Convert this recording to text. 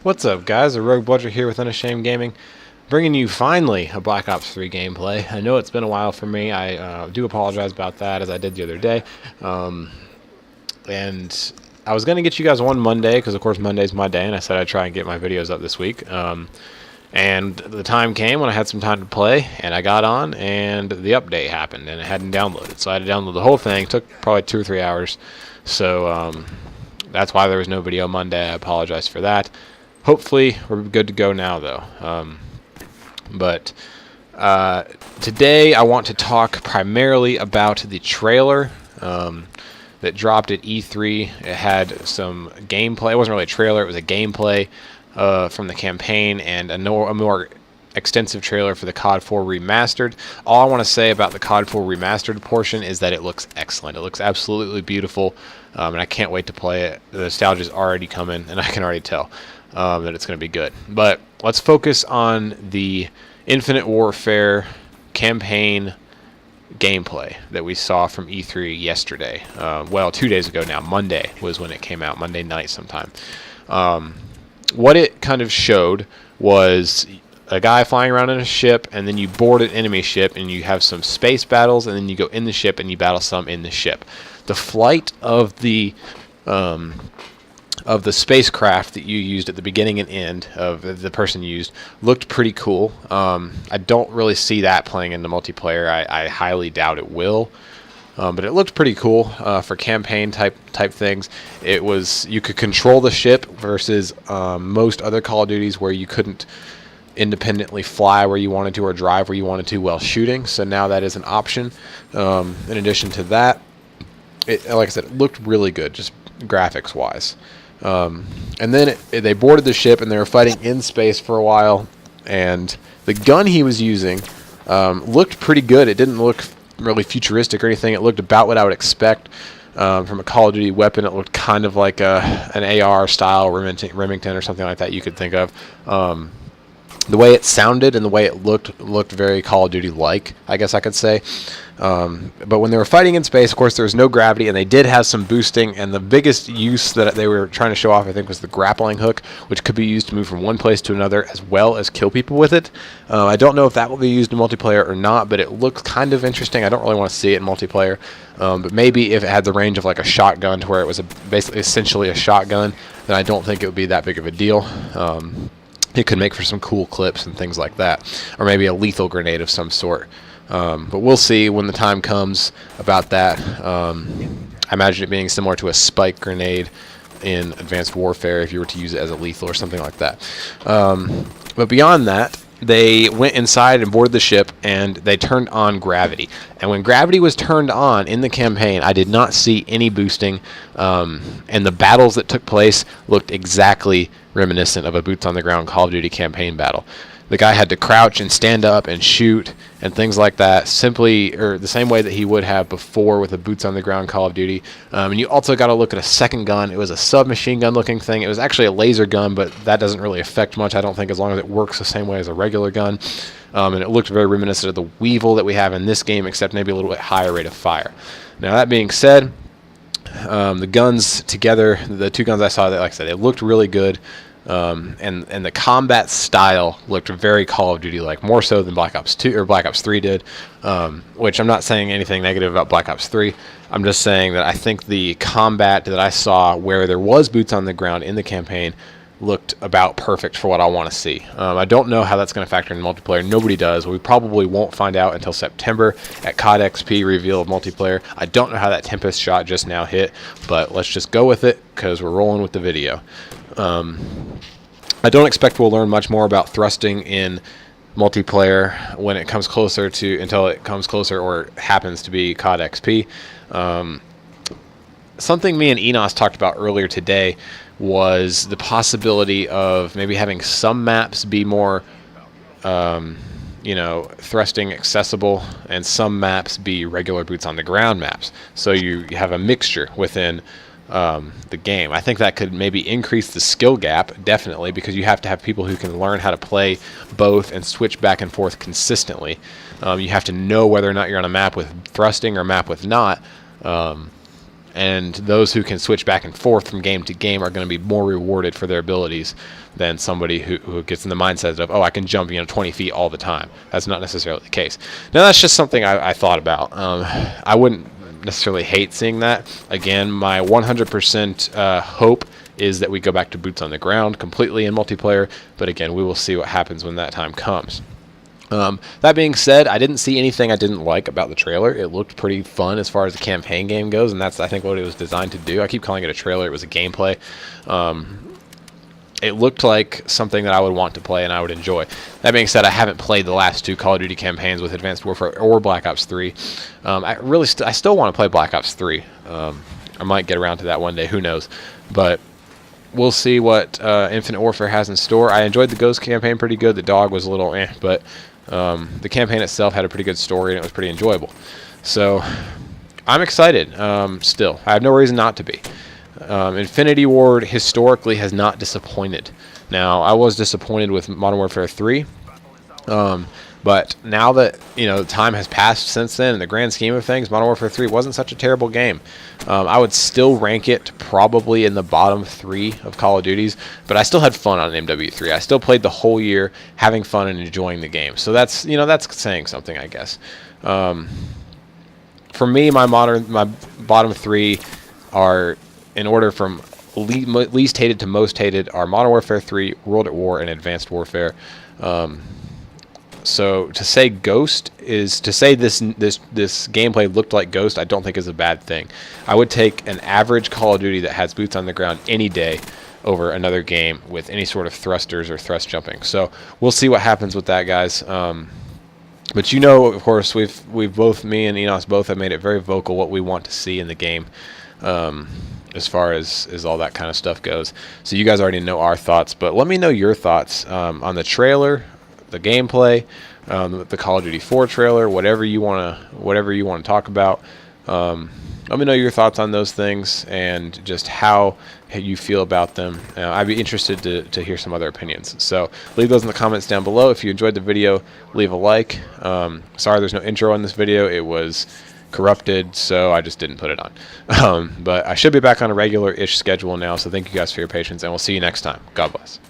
What's up, guys? A Rouge Bludger here with Unashamed Gaming, bringing you finally a Black Ops 3 gameplay. I know it's been a while for me. I do apologize about that, as I did the other day. And I was going to get you guys one Monday, because of course Monday's my day, and I said I'd try and get my videos up this week. And the time came when I had some time to play, and I got on, and the update happened, and it hadn't downloaded. So I had to download the whole thing. It took probably 2 or 3 hours. So that's why there was no video Monday. I apologize for that. Hopefully, we're good to go now, though. Today, I want to talk primarily about the trailer that dropped at E3. It had some gameplay. It wasn't really a trailer. It was a gameplay from the campaign and a more extensive trailer for the COD 4 Remastered. All I want to say about the COD 4 Remastered portion is that it looks excellent. It looks absolutely beautiful, and I can't wait to play it. The nostalgia is already coming, and I can already tell that it's going to be good. But let's focus on the Infinite Warfare campaign gameplay that we saw from E3 yesterday. Well, 2 days ago now. Monday was when it came out, Monday night sometime. What it kind of showed was a guy flying around in a ship, and then you board an enemy ship, and you have some space battles, and then you go in the ship, and you battle some in the ship. The flight of the spacecraft that you used at the beginning and end of the person used looked pretty cool. I don't really see that playing in the multiplayer. I highly doubt it will. But it looked pretty cool for campaign type things. It was, you could control the ship versus most other Call of Duties where you couldn't independently fly where you wanted to or drive where you wanted to while shooting. So now that is an option. In addition to that, like I said, it looked really good, just graphics wise. And then they boarded the ship and they were fighting in space for a while. And the gun he was using looked pretty good. It didn't look really futuristic or anything. It looked about what I would expect from a Call of Duty weapon. It looked kind of like an AR style Remington or something like that you could think of. The way it sounded and the way it looked very Call of Duty like, I guess I could say. But when they were fighting in space, of course, there was no gravity, and they did have some boosting, and the biggest use that they were trying to show off, I think, was the grappling hook, which could be used to move from one place to another as well as kill people with it. I don't know if that will be used in multiplayer or not, but it looks kind of interesting. I don't really want to see it in multiplayer, but maybe if it had the range of like a shotgun to where it was basically essentially a shotgun, then I don't think it would be that big of a deal. It could make for some cool clips and things like that, or maybe a lethal grenade of some sort. But we'll see when the time comes about that. I imagine it being similar to a spike grenade in Advanced Warfare if you were to use it as a lethal or something like that. But beyond that, they went inside and boarded the ship, and they turned on gravity. And when gravity was turned on in the campaign, I did not see any boosting, and the battles that took place looked exactly reminiscent of a boots-on-the-ground Call of Duty campaign battle. The guy had to crouch and stand up and shoot and things like that, simply or the same way that he would have before with a boots-on-the-ground Call of Duty. And you also got to look at a second gun. It was a submachine gun looking thing. It was actually a laser gun, but that doesn't really affect much, I don't think, as long as it works the same way as a regular gun. And it looked very reminiscent of the Weevil that we have in this game, except maybe a little bit higher rate of fire. Now, that being said, the guns together, the two guns I saw, like I said, it looked really good. And the combat style looked very Call of Duty like, more so than Black Ops 2 or Black Ops 3 did, which I'm not saying anything negative about Black Ops 3. I'm just saying that I think the combat that I saw where there was boots on the ground in the campaign looked about perfect for what I want to see. I don't know how that's going to factor in multiplayer. Nobody does. We probably won't find out until September at COD XP reveal of multiplayer. I don't know how that Tempest shot just now hit, but let's just go with it because we're rolling with the video. I don't expect we'll learn much more about thrusting in multiplayer when it comes closer to, until it comes closer or happens to be COD XP. Something me and Enos talked about earlier today was the possibility of maybe having some maps be more thrusting accessible and some maps be regular boots on the ground maps, so you have a mixture within the game. I think that could maybe increase the skill gap, definitely, because you have to have people who can learn how to play both and switch back and forth consistently. You have to know whether or not you're on a map with thrusting or a map with not. And those who can switch back and forth from game to game are going to be more rewarded for their abilities than somebody who gets in the mindset of, oh, I can jump 20 feet all the time. That's not necessarily the case. Now, that's just something I thought about. I wouldn't necessarily hate seeing that. Again, my 100% hope is that we go back to boots on the ground completely in multiplayer. But again, we will see what happens when that time comes. That being said, I didn't see anything I didn't like about the trailer. It looked pretty fun as far as the campaign game goes, and that's, I think, what it was designed to do. I keep calling it a trailer. It was a gameplay. It looked like something that I would want to play and I would enjoy. That being said, I haven't played the last 2 Call of Duty campaigns with Advanced Warfare or Black Ops 3. I still want to play Black Ops 3. I might get around to that one day. Who knows? But we'll see what Infinite Warfare has in store. I enjoyed the Ghost campaign pretty good. The dog was a little but the campaign itself had a pretty good story and it was pretty enjoyable. So I'm excited still. I have no reason not to be. Infinity Ward historically has not disappointed. Now, I was disappointed with Modern Warfare 3, but now that time has passed since then, in the grand scheme of things, Modern Warfare 3 wasn't such a terrible game. I would still rank it probably in the bottom 3 of Call of Duties, but I still had fun on MW3. I still played the whole year, having fun and enjoying the game. So that's that's saying something, I guess. For me, my bottom 3 are, in order from least hated to most hated, are Modern Warfare 3, World at War, and Advanced Warfare. So to say Ghost is to say this gameplay looked like Ghost, I don't think is a bad thing. I would take an average Call of Duty that has boots on the ground any day over another game with any sort of thrusters or thrust jumping. So we'll see what happens with that, guys. But of course, we've both, me and Enos both, have made it very vocal what we want to see in the game. As far as all that kind of stuff goes. So you guys already know our thoughts, but let me know your thoughts on the trailer, the gameplay, the Call of Duty 4 trailer, whatever you want to talk about. Let me know your thoughts on those things and just how you feel about them. I'd be interested to hear some other opinions. So leave those in the comments down below. If you enjoyed the video, leave a like. Sorry there's no intro on this video. It was corrupted, so I just didn't put it on. But I should be back on a regular-ish schedule now, so thank you guys for your patience, and we'll see you next time. God bless.